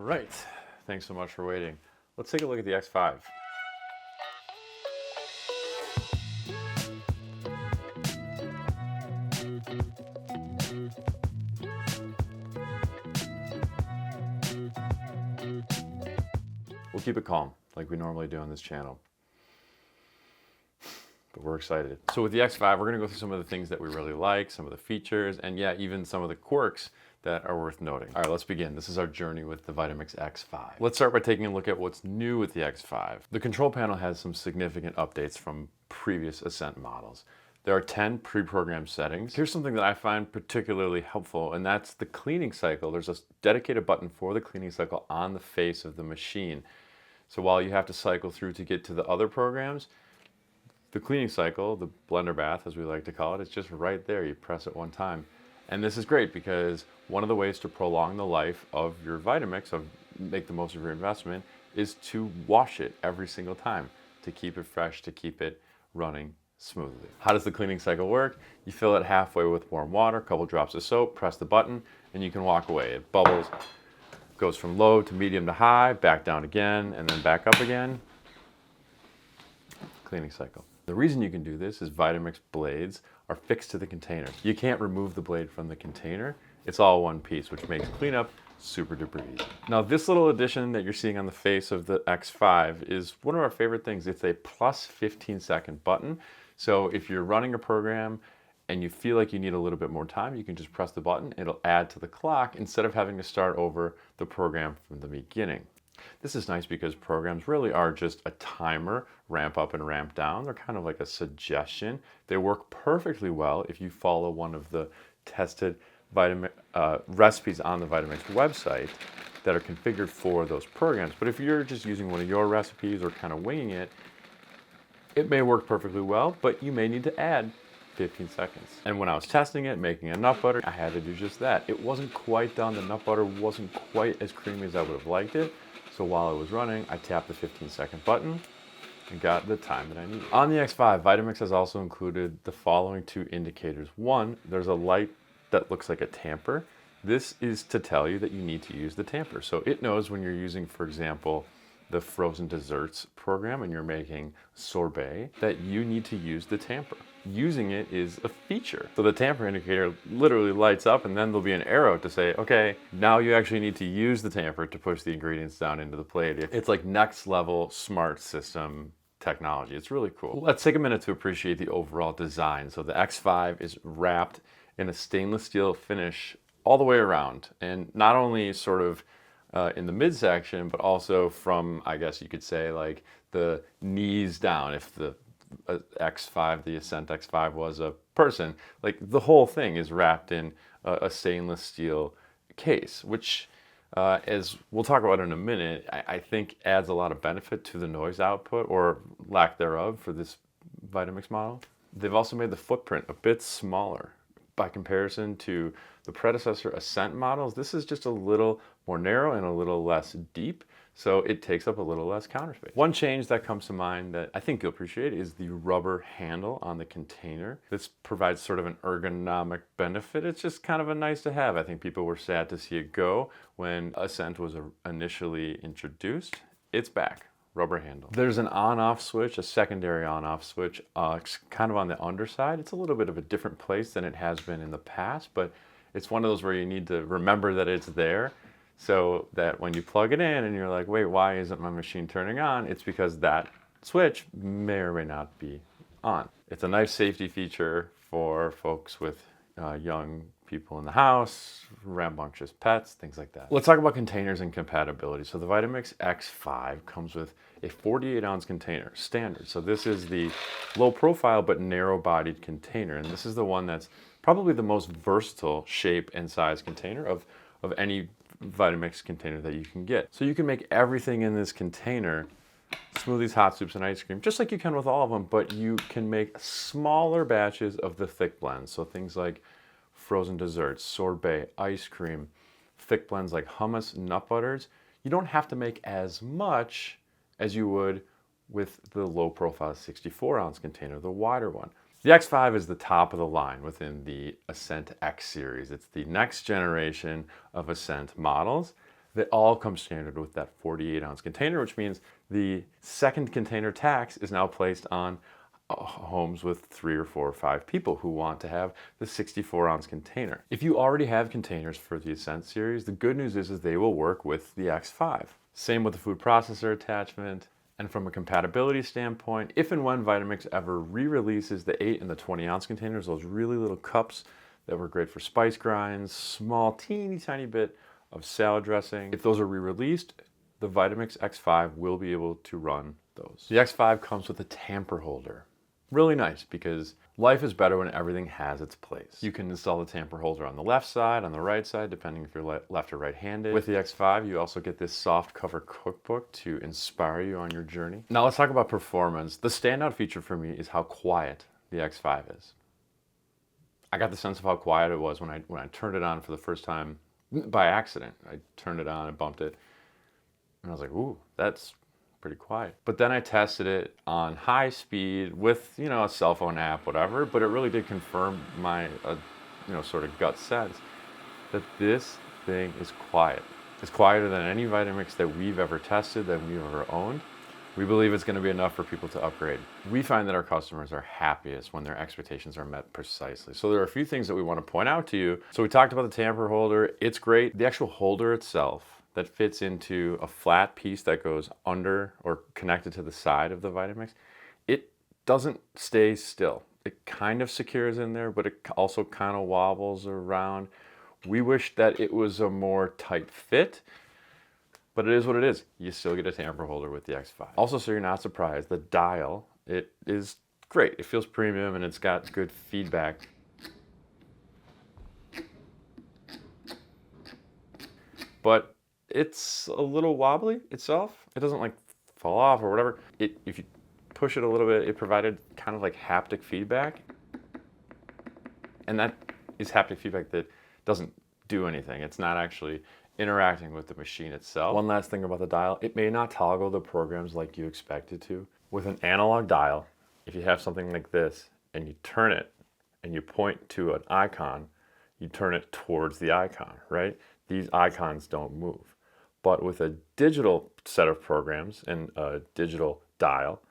right, thanks so much for waiting. Let's take a look at the X5. We'll keep it calm, like we normally do on this channel. But we're excited. So with the X5, we're gonna go through some of the things that we really like, some of the features, and yeah, even some of the quirks that are worth noting. All right, let's begin. This is our journey with the Vitamix X5. Let's start by taking a look at what's new with the X5. The control panel has some significant updates from previous Ascent models. There are 10 pre-programmed settings. Here's something that I find particularly helpful, and that's the cleaning cycle. There's a dedicated button for the cleaning cycle on the face of the machine. So while you have to cycle through to get to the other programs, the cleaning cycle, the blender bath as we like to call it, is just right there. You press it one time. And this is great because one of the ways to prolong the life of your Vitamix, make the most of your investment, is to wash it every single time to keep it fresh, to keep it running smoothly. How does the cleaning cycle work? You fill it halfway with warm water, a couple drops of soap, press the button, and you can walk away. It bubbles, goes from low to medium to high, back down again, and then back up again. Cleaning cycle. The reason you can do this is Vitamix blades are fixed to the container. You can't remove the blade from the container. It's all one piece, which makes cleanup super duper easy. Now this little addition that you're seeing on the face of the X5 is one of our favorite things. It's a plus 15-second button. So if you're running a program and you feel like you need a little bit more time, you can just press the button. It'll add to the clock instead of having to start over the program from the beginning. This is nice because programs really are just a timer, ramp up and ramp down. They're kind of like a suggestion. They work perfectly well if you follow one of the tested recipes on the Vitamix website that are configured for those programs. But if you're just using one of your recipes or kind of winging it, it may work perfectly well, but you may need to add 15 seconds. And when I was testing it, making a nut butter, I had to do just that. It wasn't quite done. The nut butter wasn't quite as creamy as I would have liked it. So while it was running, I tapped the 15-second button and got the time that I needed. On the X5, Vitamix has also included the following two indicators. One, there's a light that looks like a tamper. This is to tell you that you need to use the tamper. So it knows when you're using, for example, the frozen desserts program and you're making sorbet, that you need to use the tamper. Using it is a feature. So the tamper indicator literally lights up and then there'll be an arrow to say, okay, now you actually need to use the tamper to push the ingredients down into the plate. It's like next level smart system technology. It's really cool. Let's take a minute to appreciate the overall design. So the X5 is wrapped in a stainless steel finish all the way around, and not only sort of in the midsection, but also from, I guess you could say, like the knees down. If the X5, the Ascent X5 was a person, like the whole thing is wrapped in a stainless steel case, which as we'll talk about in a minute, I think adds a lot of benefit to the noise output or lack thereof for this Vitamix model. They've also made the footprint a bit smaller. By comparison to the predecessor Ascent models, this is just a little more narrow and a little less deep, so it takes up a little less counter space. One change that comes to mind that I think you'll appreciate is the rubber handle on the container. This provides sort of an ergonomic benefit. It's just kind of a nice to have. I think people were sad to see it go when Ascent was initially introduced. It's back. Rubber handle. There's an on-off switch, a secondary on-off switch, kind of on the underside. It's a little bit of a different place than it has been in the past, but it's one of those where you need to remember that it's there so that when you plug it in and you're like, wait, why isn't my machine turning on? It's because that switch may or may not be on. It's a nice safety feature for folks with young people in the house, rambunctious pets, things like that. Let's talk about containers and compatibility. So the Vitamix X5 comes with a 48-ounce container, standard. So this is the low profile but narrow-bodied container, and this is the one that's probably the most versatile shape and size container of any Vitamix container that you can get. So you can make everything in this container, smoothies, hot soups, and ice cream, just like you can with all of them, but you can make smaller batches of the thick blends. So things like frozen desserts, sorbet, ice cream, thick blends like hummus, nut butters. You don't have to make as much as you would with the low profile 64-ounce container, the wider one. The X5 is the top of the line within the Ascent X series. It's the next generation of Ascent models. They all come standard with that 48-ounce container, which means the second container tax is now placed on homes with 3 or 4 or 5 people who want to have the 64-ounce container. If you already have containers for the Ascent series, the good news is they will work with the X5. Same with the food processor attachment. And from a compatibility standpoint, if and when Vitamix ever re-releases the 8 and the 20-ounce containers, those really little cups that were great for spice grinds, small, teeny tiny bit of salad dressing, if those are re-released, the Vitamix X5 will be able to run those. The X5 comes with a tamper holder. Really nice, because life is better when everything has its place. You can install the tamper holder on the left side, on the right side, depending if you're left or right-handed. With the X5, you also get this soft cover cookbook to inspire you on your journey. Now let's talk about performance. The standout feature for me is how quiet the X5 is. I got the sense of how quiet it was when I turned it on for the first time by accident. I turned it on and bumped it, and I was like, ooh, that's pretty quiet. But then I tested it on high speed with, a cell phone app, whatever, but it really did confirm my, sort of gut sense that this thing is quiet. It's quieter than any Vitamix that we've ever tested, that we've ever owned. We believe it's going to be enough for people to upgrade. We find that our customers are happiest when their expectations are met precisely. So there are a few things that we want to point out to you. So we talked about the tamper holder. It's great. The actual holder itself that fits into a flat piece that goes under or connected to the side of the Vitamix, it doesn't stay still. It kind of secures in there, but it also kind of wobbles around. We wish that it was a more tight fit, but it is what it is. You still get a tamper holder with the X5. Also, so you're not surprised, the dial, it is great. It feels premium and it's got good feedback. But it's a little wobbly itself. It doesn't like fall off or whatever. If you push it a little bit, it provided kind of like haptic feedback. And that is haptic feedback that doesn't do anything. It's not actually interacting with the machine itself. One last thing about the dial, it may not toggle the programs like you expect it to. With an analog dial, if you have something like this and you turn it and you point to an icon, you turn it towards the icon, right? These icons don't move. But with a digital set of programs and a digital dial,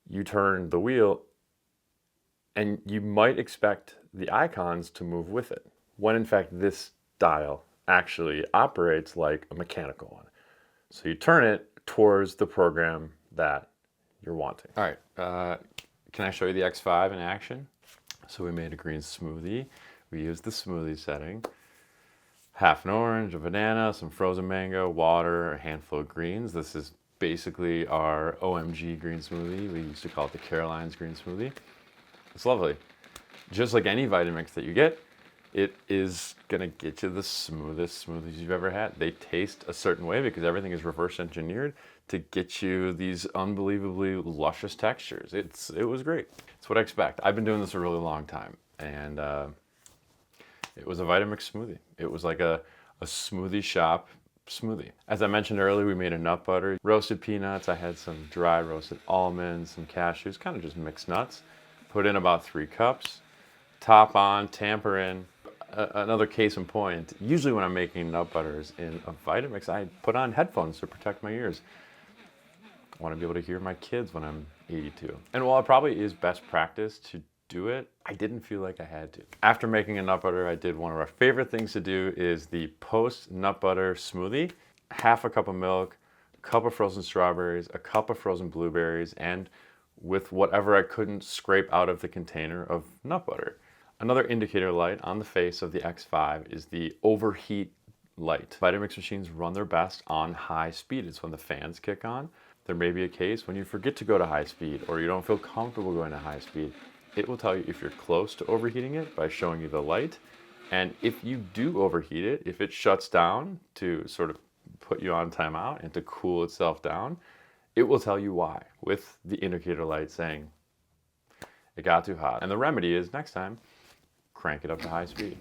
you turn the wheel and you might expect the icons to move with it, when in fact this dial actually operates like a mechanical one. So you turn it towards the program that you're wanting. All right, can I show you the X5 in action? So we made a green smoothie. We used the smoothie setting. Half an orange, a banana, some frozen mango, water, a handful of greens. This is basically our OMG green smoothie. We used to call it the Caroline's green smoothie. It's lovely. Just like any Vitamix that you get, it is gonna get you the smoothest smoothies you've ever had. They taste a certain way because everything is reverse engineered to get you these unbelievably luscious textures. It was great. It's what I expect. I've been doing this a really long time, and it was a Vitamix smoothie. It was like a smoothie shop smoothie. As I mentioned earlier, we made a nut butter, roasted peanuts. I had some dry roasted almonds, some cashews, kind of just mixed nuts. Put in about 3 cups. Top on, tamper in. Another case in point, usually when I'm making nut butters in a Vitamix, I put on headphones to protect my ears. I want to be able to hear my kids when I'm 82. And while it probably is best practice to do it, I didn't feel like I had to. After making a nut butter, I did one of our favorite things to do is the post nut butter smoothie. Half a cup of milk, a cup of frozen strawberries, a cup of frozen blueberries, and with whatever I couldn't scrape out of the container of nut butter. Another indicator light on the face of the X5 is the overheat light. Vitamix machines run their best on high speed. It's when the fans kick on. There may be a case when you forget to go to high speed or you don't feel comfortable going to high speed. It will tell you if you're close to overheating it by showing you the light. And if you do overheat it, if it shuts down to sort of put you on timeout and to cool itself down, it will tell you why with the indicator light saying it got too hot. And the remedy is next time, crank it up to high speed.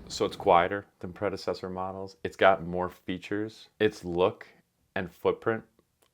So it's quieter than predecessor models. It's got more features. Its look and footprint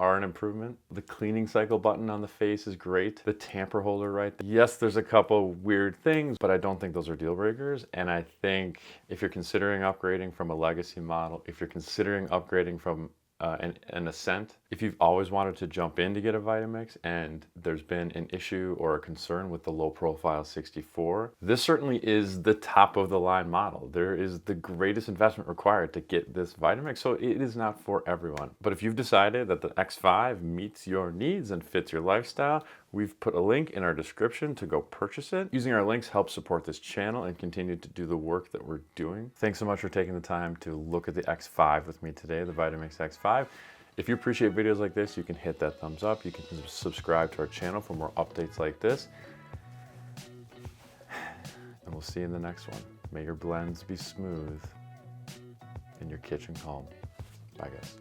are an improvement. The cleaning cycle button on the face is great. The tamper holder right there. Yes, there's a couple weird things, but I don't think those are deal breakers. And I think if you're considering upgrading from a legacy model, if you're considering upgrading from an Ascent, if you've always wanted to jump in to get a Vitamix and there's been an issue or a concern with the low profile 64, this certainly is the top of the line model. There is the greatest investment required to get this Vitamix, so it is not for everyone. But if you've decided that the X5 meets your needs and fits your lifestyle, we've put a link in our description to go purchase it. Using our links helps support this channel and continue to do the work that we're doing. Thanks so much for taking the time to look at the X5 with me today, the Vitamix X5. If you appreciate videos like this, you can hit that thumbs up. You can subscribe to our channel for more updates like this. And we'll see you in the next one. May your blends be smooth and your kitchen calm. Bye, guys.